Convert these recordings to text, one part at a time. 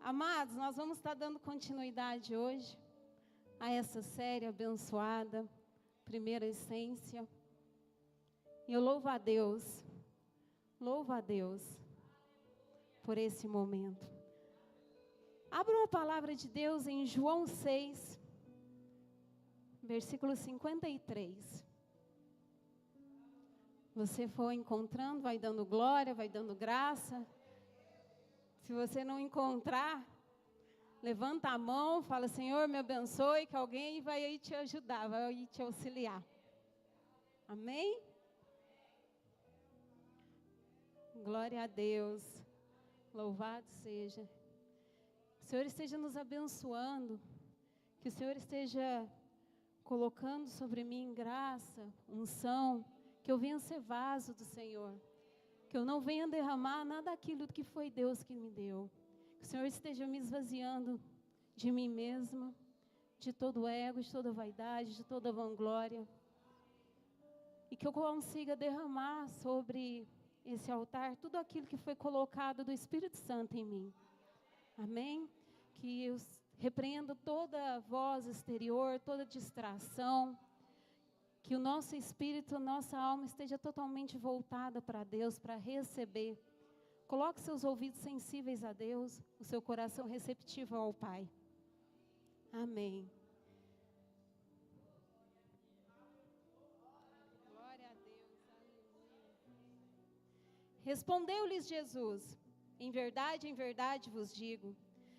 Amados, nós vamos estar dando continuidade hoje a essa série abençoada, Primeira Essência. E eu louvo a Deus por esse momento. Abra a palavra de Deus em João 6, versículo 53. Você for encontrando, vai dando glória, vai dando graça. Se você não encontrar, levanta a mão, fala: Senhor, me abençoe, que alguém vai aí te ajudar, vai aí te auxiliar. Amém? Glória a Deus. Louvado seja. Que o Senhor esteja nos abençoando, que o Senhor esteja colocando sobre mim graça, unção, que eu venha ser vaso do Senhor. Que eu não venha derramar nada daquilo que foi Deus que me deu. Que o Senhor esteja me esvaziando de mim mesma, de todo ego, de toda vaidade, de toda vanglória. E que eu consiga derramar sobre esse altar tudo aquilo que foi colocado do Espírito Santo em mim. Amém? Que eu repreenda toda voz exterior, toda distração. Que o nosso espírito, nossa alma esteja totalmente voltada para Deus, para receber. Coloque seus ouvidos sensíveis a Deus, o seu coração receptivo ao Pai. Amém. Glória a Deus. Respondeu-lhes Jesus: em verdade vos digo,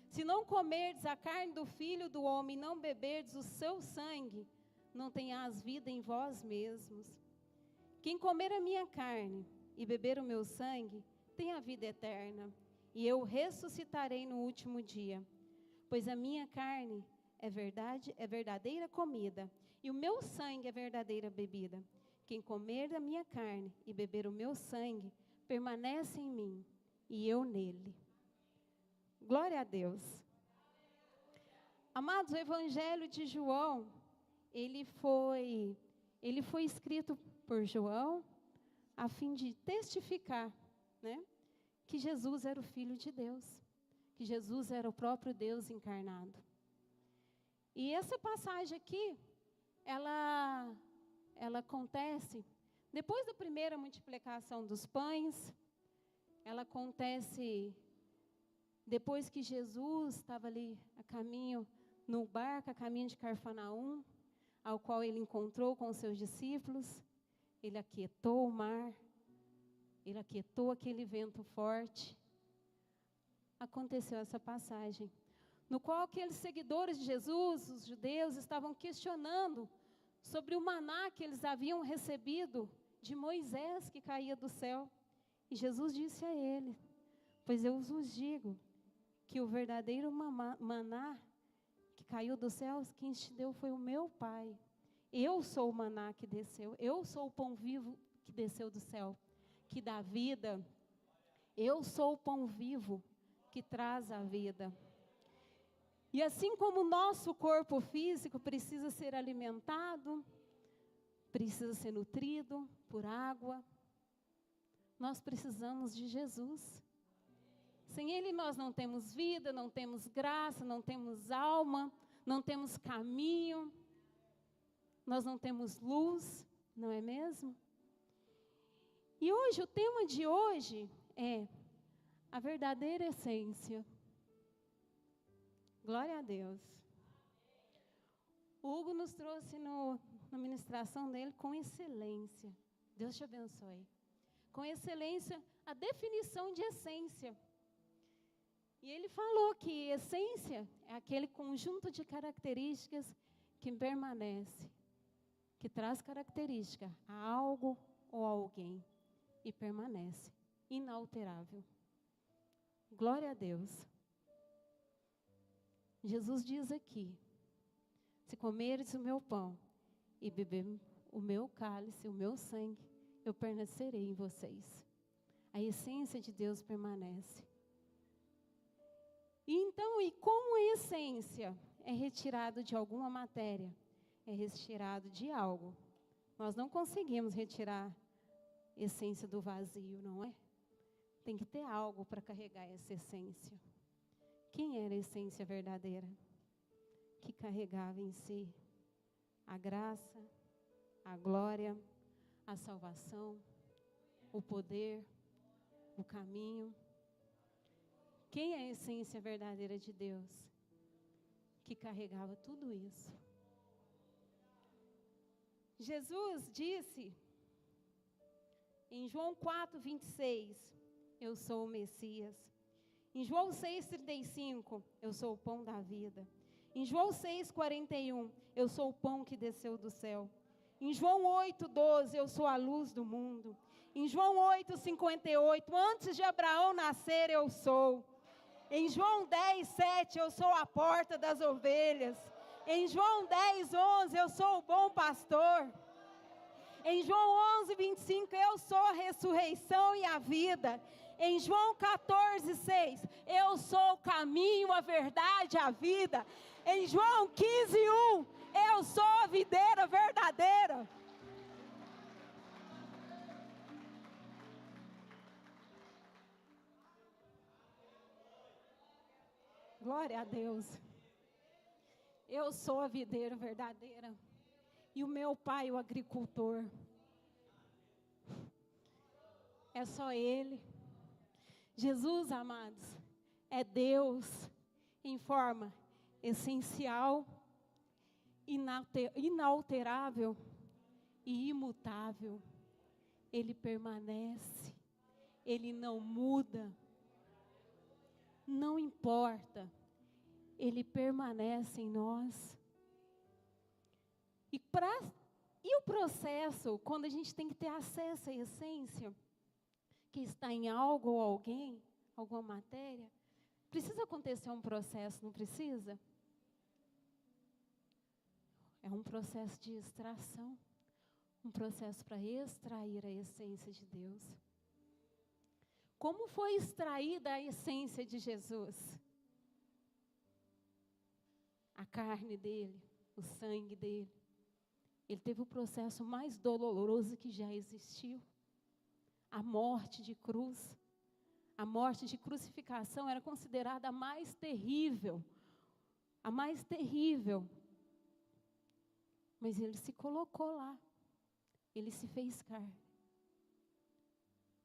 se não comerdes a carne do Filho do Homem e não beberdes o seu sangue, não tenhas vida em vós mesmos. Quem comer a minha carne e beber o meu sangue, tem a vida eterna, e eu ressuscitarei no último dia. Pois a minha carne é verdadeira comida, e o meu sangue é verdadeira bebida. Quem comer da minha carne e beber o meu sangue, permanece em mim, e eu nele. Glória a Deus. Amados, o Evangelho de João, ele foi escrito por João a fim de testificar, né, que Jesus era o Filho de Deus, que Jesus era o próprio Deus encarnado. E essa passagem aqui, ela acontece depois da primeira multiplicação dos pães. Ela acontece depois que Jesus estava ali a caminho, no barco, a caminho de Cafarnaum, ao qual ele encontrou com os seus discípulos. Ele aquietou o mar, ele aquietou aquele vento forte. Aconteceu essa passagem, no qual aqueles seguidores de Jesus, os judeus, estavam questionando sobre o maná que eles haviam recebido de Moisés, que caía do céu. E Jesus disse a ele: pois eu vos digo que o verdadeiro maná que caiu dos céus, quem te deu foi o meu Pai. Eu sou o maná que desceu, eu sou o pão vivo que desceu do céu, que dá vida. Eu sou o pão vivo que traz a vida. E assim como o nosso corpo físico precisa ser alimentado, precisa ser nutrido por água, nós precisamos de Jesus. Sem Ele nós não temos vida, não temos graça, não temos alma, não temos caminho, nós não temos luz, não é mesmo? E hoje, o tema de hoje é a verdadeira essência. Glória a Deus. O Hugo nos trouxe na ministração dele com excelência. Deus te abençoe. Com excelência, a definição de essência. E ele falou que essência é aquele conjunto de características que permanece, que traz característica a algo ou a alguém e permanece inalterável. Glória a Deus. Jesus diz aqui: se comeres o meu pão e beber o meu cálice, o meu sangue, eu permanecerei em vocês. A essência de Deus permanece. E como a essência é retirado de alguma matéria, é retirado de algo, nós não conseguimos retirar a essência do vazio, não é? Tem que ter algo para carregar essa essência. Quem era a essência verdadeira? Que carregava em si a graça, a glória, a salvação, o poder, o caminho. Quem é a essência verdadeira de Deus? Que carregava tudo isso. Jesus disse em João 4:26, eu sou o Messias. Em João 6:35, eu sou o pão da vida. Em João 6:41, eu sou o pão que desceu do céu. Em João 8:12, eu sou a luz do mundo. Em João 8:58, antes de Abraão nascer, eu sou. Em João 10:7, eu sou a porta das ovelhas. Em João 10:11, eu sou o bom pastor. Em João 11:25, eu sou a ressurreição e a vida. Em João 14:6, eu sou o caminho, a verdade e a vida. Em João 15:1, eu sou a videira verdadeira. Glória a Deus. Eu sou a videira verdadeira. E o meu pai, o agricultor. É só Ele. Jesus, amados, é Deus em forma essencial, inalterável e imutável. Ele permanece, Ele não muda, não importa, Ele permanece em nós. E o processo, quando a gente tem que ter acesso à essência, que está em algo ou alguém, alguma matéria, precisa acontecer um processo, não precisa? É um processo de extração, um processo para extrair a essência de Deus. Como foi extraída a essência de Jesus? A carne dele, o sangue dele. Ele teve o processo mais doloroso que já existiu. A morte de cruz. A morte de crucificação era considerada a mais terrível. A mais terrível. Mas ele se colocou lá. Ele se fez carne.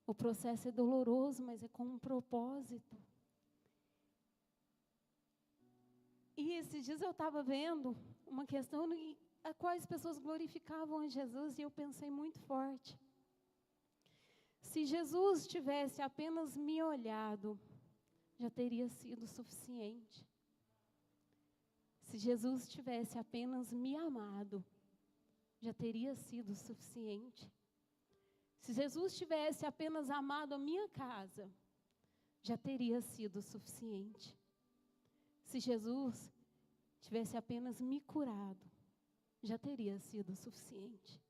O processo é doloroso, mas é com um propósito. E esses dias eu estava vendo uma questão a qual as pessoas glorificavam a Jesus, e eu pensei muito forte. Se Jesus tivesse apenas me olhado, já teria sido suficiente. Se Jesus tivesse apenas me amado, já teria sido suficiente. Se Jesus tivesse apenas amado a minha casa, já teria sido suficiente. Se Jesus tivesse apenas me curado, já teria sido suficiente.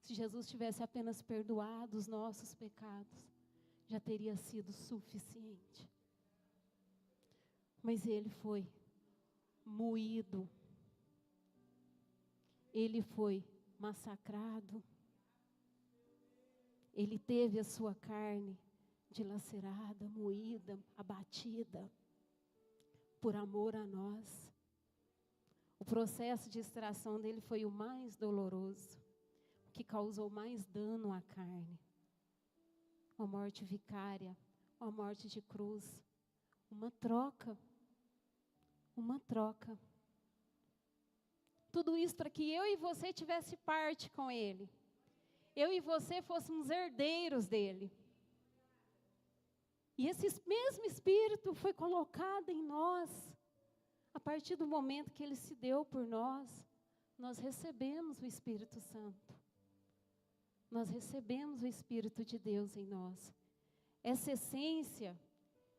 Se Jesus tivesse apenas perdoado os nossos pecados, já teria sido suficiente. Mas Ele foi moído. Ele foi massacrado. Ele teve a sua carne dilacerada, moída, abatida, por amor a nós. O processo de extração dele foi o mais doloroso, o que causou mais dano à carne. Uma morte vicária, uma morte de cruz, uma troca. Uma troca. Tudo isso para que eu e você tivesse parte com ele. Eu e você fôssemos herdeiros dele. E esse mesmo Espírito foi colocado em nós. A partir do momento que Ele se deu por nós, nós recebemos o Espírito Santo. Nós recebemos o Espírito de Deus em nós. Essa essência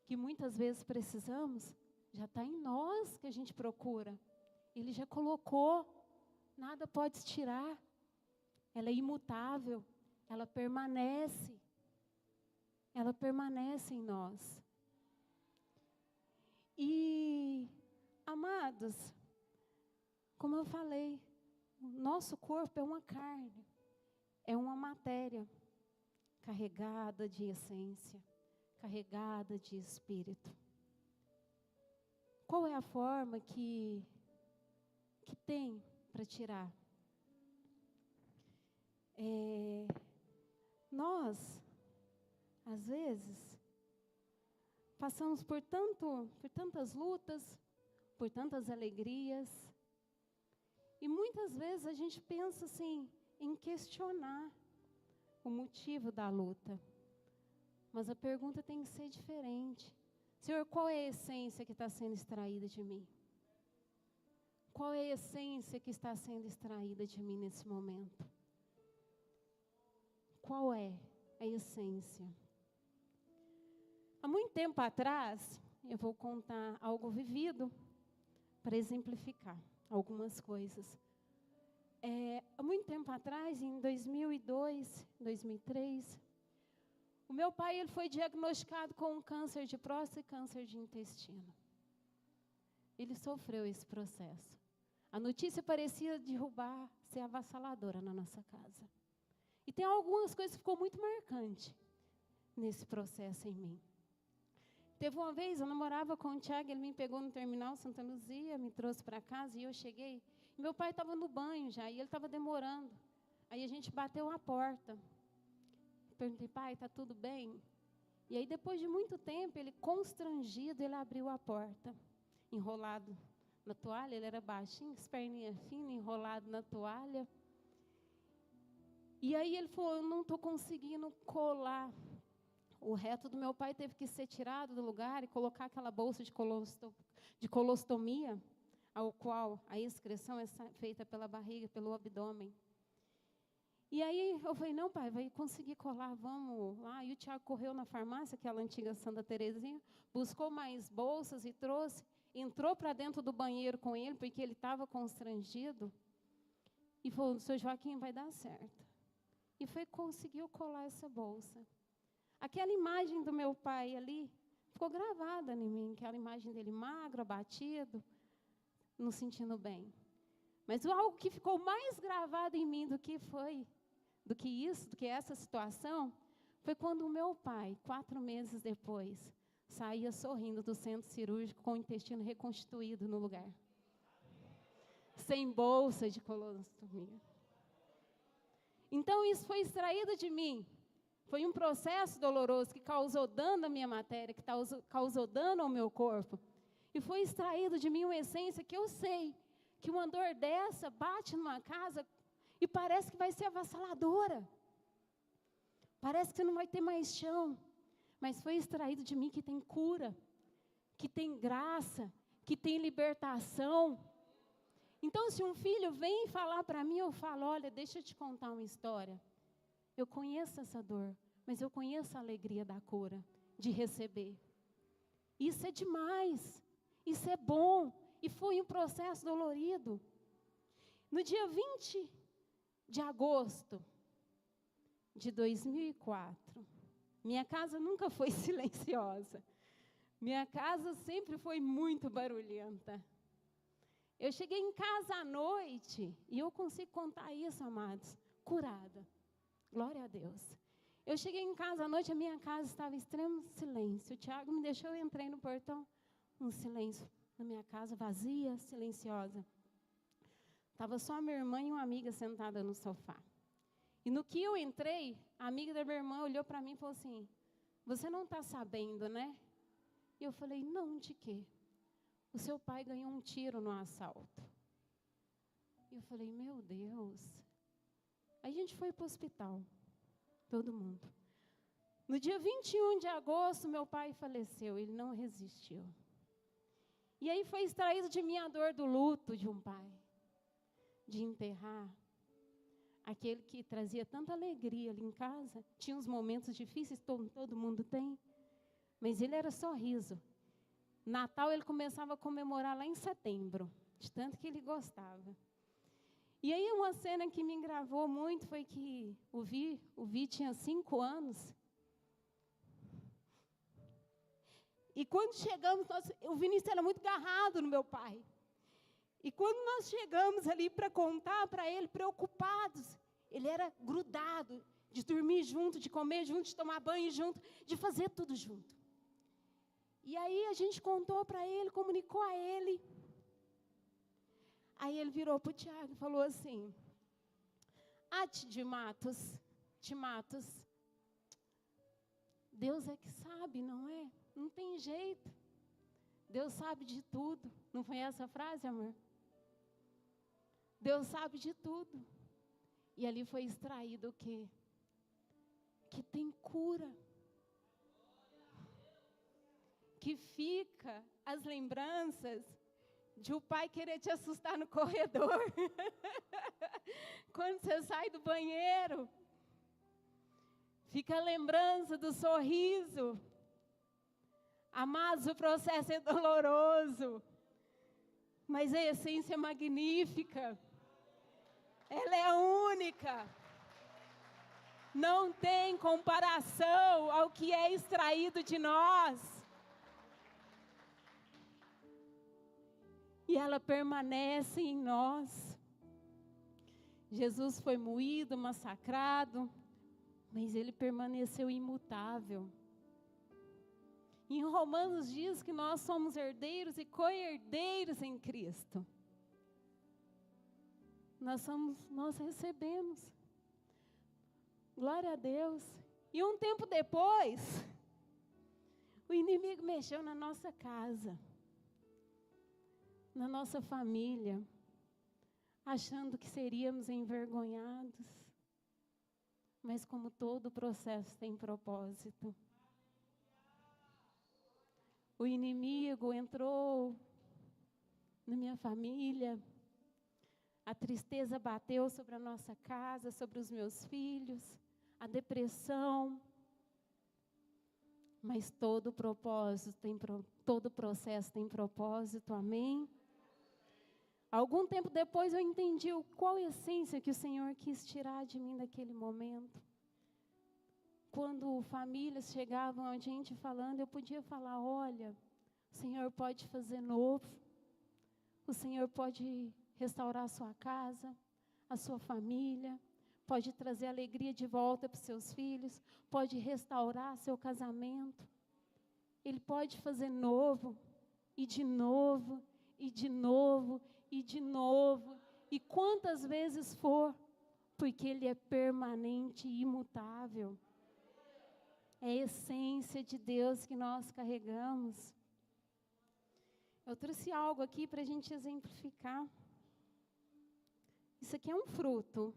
que muitas vezes precisamos, já está em nós que a gente procura. Ele já colocou, nada pode tirar. Ela é imutável, ela permanece. Ela permanece em nós. E, amados, como eu falei, o nosso corpo é uma carne, é uma matéria carregada de essência, carregada de espírito. qual é a forma que tem para tirar? Nós, às vezes, passamos por tantas lutas, por tantas alegrias, e muitas vezes a gente pensa assim, em questionar o motivo da luta. Mas a pergunta tem que ser diferente. Senhor, qual é a essência que está sendo extraída de mim? Qual é a essência que está sendo extraída de mim nesse momento? Qual é a essência? Há muito tempo atrás, eu vou contar algo vivido para exemplificar algumas coisas. Há muito tempo atrás, em 2002, 2003, o meu pai ele foi diagnosticado com um câncer de próstata e câncer de intestino. Ele sofreu esse processo. A notícia parecia ser avassaladora na nossa casa. E tem algumas coisas que ficou muito marcante nesse processo em mim. Teve uma vez, eu namorava com o Tiago, ele me pegou no terminal Santa Luzia, me trouxe para casa e eu cheguei. E meu pai estava no banho já, e ele estava demorando. Aí a gente bateu a porta. Perguntei, pai, está tudo bem? E aí, depois de muito tempo, ele constrangido, ele abriu a porta, enrolado na toalha, ele era baixinho, perninha fina, enrolado na toalha. E aí ele falou, eu não estou conseguindo colar. O reto do meu pai teve que ser tirado do lugar e colocar aquela bolsa de colostomia, ao qual a excreção é feita pela barriga, pelo abdômen. E aí eu falei, não, pai, vai conseguir colar, vamos lá. E o Tiago correu na farmácia, aquela antiga Santa Terezinha, buscou mais bolsas e trouxe, entrou para dentro do banheiro com ele, porque ele estava constrangido, e falou, o Sr. Joaquim, vai dar certo. E conseguiu colar essa bolsa. Aquela imagem do meu pai ali, ficou gravada em mim, aquela imagem dele magro, abatido, não sentindo bem. Mas algo que ficou mais gravado em mim do que essa situação, foi quando o meu pai, 4 meses depois, saía sorrindo do centro cirúrgico com o intestino reconstituído no lugar. Sem bolsa de colostomia. Então isso foi extraído de mim. Foi um processo doloroso que causou dano à minha matéria, que causou dano ao meu corpo. E foi extraído de mim uma essência que eu sei que uma dor dessa bate numa casa e parece que vai ser avassaladora. Parece que não vai ter mais chão. Mas foi extraído de mim que tem cura, que tem graça, que tem libertação. Então, se um filho vem falar para mim, eu falo, olha, deixa eu te contar uma história. Eu conheço essa dor, mas eu conheço a alegria da cura, de receber. Isso é demais, isso é bom, e foi um processo dolorido. No dia 20 de agosto de 2004, minha casa nunca foi silenciosa. Minha casa sempre foi muito barulhenta. Eu cheguei em casa à noite, e eu consigo contar isso, amados, curada. Glória a Deus. Eu cheguei em casa à noite, a minha casa estava em extremo silêncio. O Tiago me deixou, eu entrei no portão, um silêncio na minha casa, vazia, silenciosa. Estava só a minha irmã e uma amiga sentada no sofá. E no que eu entrei, a amiga da minha irmã olhou para mim e falou assim, você não está sabendo, né? E eu falei, não, de quê? O seu pai ganhou um tiro no assalto. E eu falei, meu Deus. Aí a gente foi para o hospital, todo mundo. No dia 21 de agosto, meu pai faleceu, ele não resistiu. E aí foi extraído de mim a dor do luto de um pai, de enterrar aquele que trazia tanta alegria ali em casa. Tinha uns momentos difíceis, todo mundo tem, mas ele era sorriso. Natal ele começava a comemorar lá em setembro, de tanto que ele gostava. E aí uma cena que me engravou muito foi que o Vi tinha 5 anos. E quando chegamos, o Vinícius era muito agarrado no meu pai. E quando nós chegamos ali para contar para ele, preocupados, ele era grudado, de dormir junto, de comer junto, de tomar banho junto, de fazer tudo junto. E aí a gente contou para ele, comunicou a ele. Aí ele virou para o Tiago e falou assim: Timatos, Deus é que sabe, não é? Não tem jeito. Deus sabe de tudo. Não foi essa a frase, amor? Deus sabe de tudo. E ali foi extraído o quê? Que tem cura. Que fica as lembranças de o pai querer te assustar no corredor. Quando você sai do banheiro. Fica a lembrança do sorriso. Amados, o processo é doloroso. Mas a essência é magnífica. Ela é única. Não tem comparação ao que é extraído de nós. E ela permanece em nós. Jesus foi moído, massacrado, mas ele permaneceu imutável. Em Romanos diz que nós somos herdeiros e co-herdeiros em Cristo. Nós recebemos. Glória a Deus. E um tempo depois, o inimigo mexeu na nossa casa, na nossa família, achando que seríamos envergonhados. Mas como todo processo tem propósito. O inimigo entrou na minha família, a tristeza bateu sobre a nossa casa, sobre os meus filhos, a depressão. Mas todo processo tem propósito, amém? Algum tempo depois eu entendi qual a essência que o Senhor quis tirar de mim naquele momento. Quando famílias chegavam a gente falando, eu podia falar: olha, o Senhor pode fazer novo, o Senhor pode restaurar a sua casa, a sua família, pode trazer alegria de volta para os seus filhos, pode restaurar seu casamento. Ele pode fazer novo, e de novo, e de novo, e de novo, e quantas vezes for, porque Ele é permanente e imutável. É a essência de Deus que nós carregamos. Eu trouxe algo aqui para a gente exemplificar. Isso aqui é um fruto.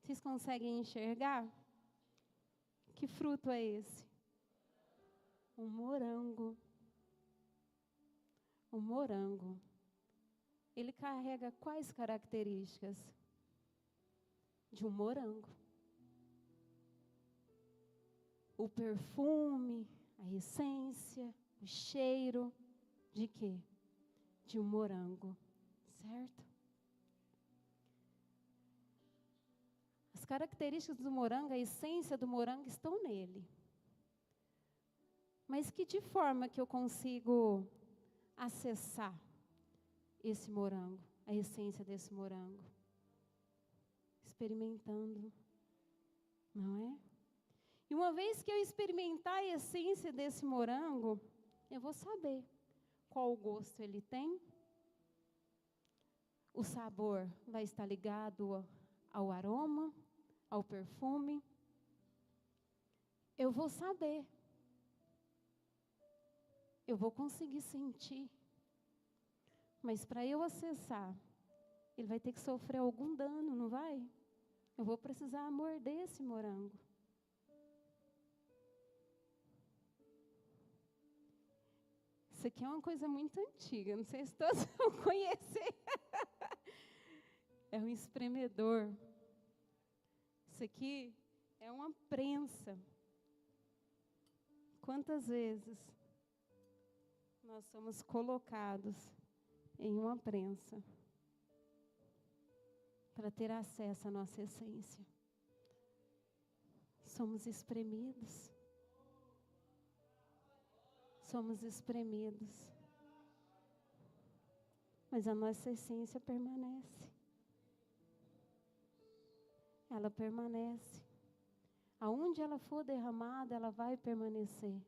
Vocês conseguem enxergar? Que fruto é esse? Um morango. Um morango. Ele carrega quais características? De um morango. O perfume, a essência, o cheiro, de quê? De um morango, certo? As características do morango, a essência do morango estão nele. Mas de forma que eu consigo acessar esse morango, a essência desse morango? Experimentando, não é? E uma vez que eu experimentar a essência desse morango, eu vou saber qual o gosto ele tem. O sabor vai estar ligado ao aroma, ao perfume. Eu vou saber. Eu vou conseguir sentir. Mas para eu acessar, ele vai ter que sofrer algum dano, não vai? Eu vou precisar morder esse morango. Isso aqui é uma coisa muito antiga, não sei se todos vão conhecer. É um espremedor. Isso aqui é uma prensa. Quantas vezes nós somos colocados em uma prensa para ter acesso à nossa essência? Somos espremidos. Somos espremidos. Mas a nossa essência permanece. Ela permanece. Aonde ela for derramada, ela vai permanecer.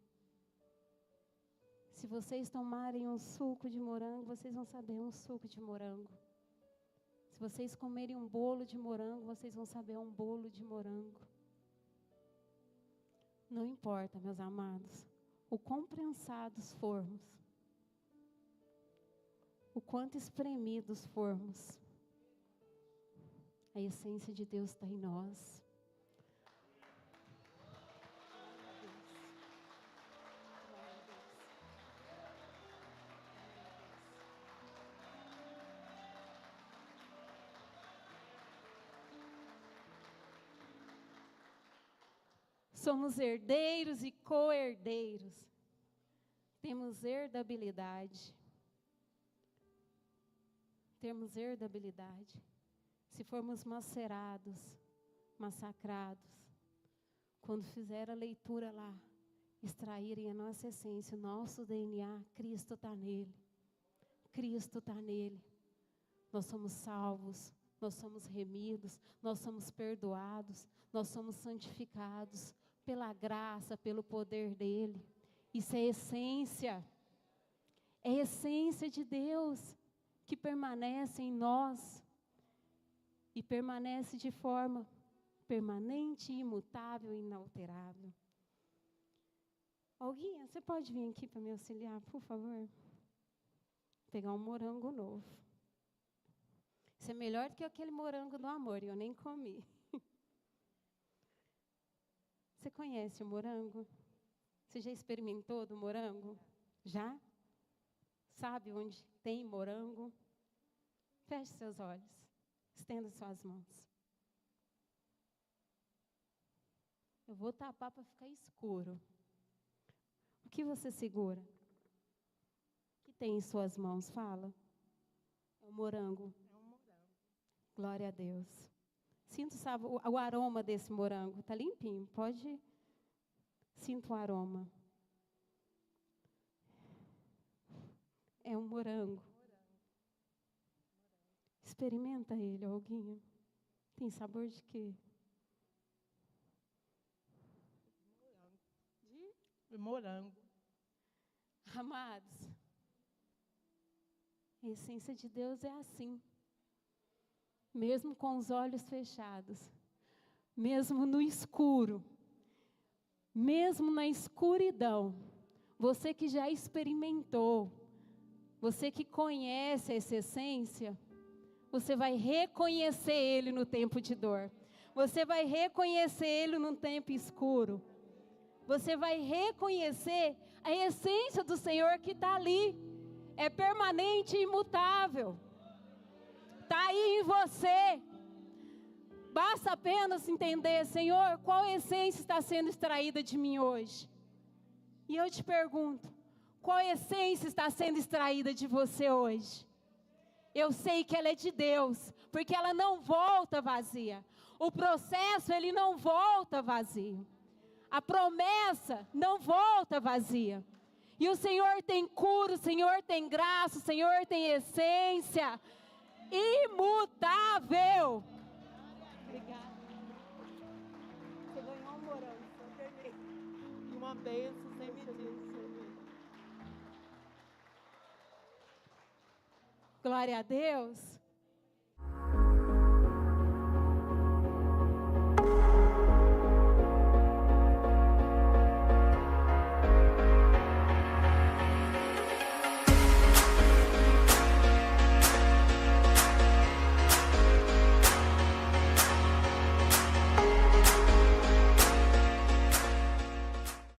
Se vocês tomarem um suco de morango, vocês vão saber um suco de morango. Se vocês comerem um bolo de morango, vocês vão saber um bolo de morango. Não importa, meus amados, o quão prensados formos, o quanto espremidos formos, a essência de Deus está em nós. Somos herdeiros e co-herdeiros. Temos herdabilidade. Temos herdabilidade. Se formos macerados, massacrados, quando fizer a leitura lá, extraírem a nossa essência, o nosso DNA, Cristo está nele. Cristo está nele. Nós somos salvos, nós somos remidos, nós somos perdoados, nós somos santificados pela graça, pelo poder dele. Isso é essência de Deus que permanece em nós e permanece de forma permanente, imutável e inalterável. Olguinha, você pode vir aqui para me auxiliar, por favor? Vou pegar um morango novo. Isso é melhor do que aquele morango do amor, eu nem comi. Você conhece o morango? Você já experimentou do morango? Já? Sabe onde tem morango? Feche seus olhos. Estenda suas mãos. Eu vou tapar para ficar escuro. O que você segura? O que tem em suas mãos? Fala. É um morango. É um morango. Glória a Deus. Sinto o aroma desse morango. Está limpinho. Pode. Sinto o aroma. É um morango. Experimenta ele, Olguinha. Tem sabor de quê? De morango. Amados, a essência de Deus é assim. Mesmo com os olhos fechados, mesmo no escuro, mesmo na escuridão, você que já experimentou, você que conhece essa essência, você vai reconhecer Ele no tempo de dor. Você vai reconhecer Ele no tempo escuro. Você vai reconhecer a essência do Senhor que está ali. É permanente e imutável. Está aí em você. Basta apenas entender, Senhor, qual essência está sendo extraída de mim hoje. E eu te pergunto, qual essência está sendo extraída de você hoje? Eu sei que ela é de Deus, porque ela não volta vazia. O processo, ele não volta vazio. A promessa não volta vazia. E o Senhor tem cura, o Senhor tem graça, o Senhor tem essência imutável. Obrigada. Você ganhou um morango, eu terminei. E uma bênção sem medida. Glória a Deus.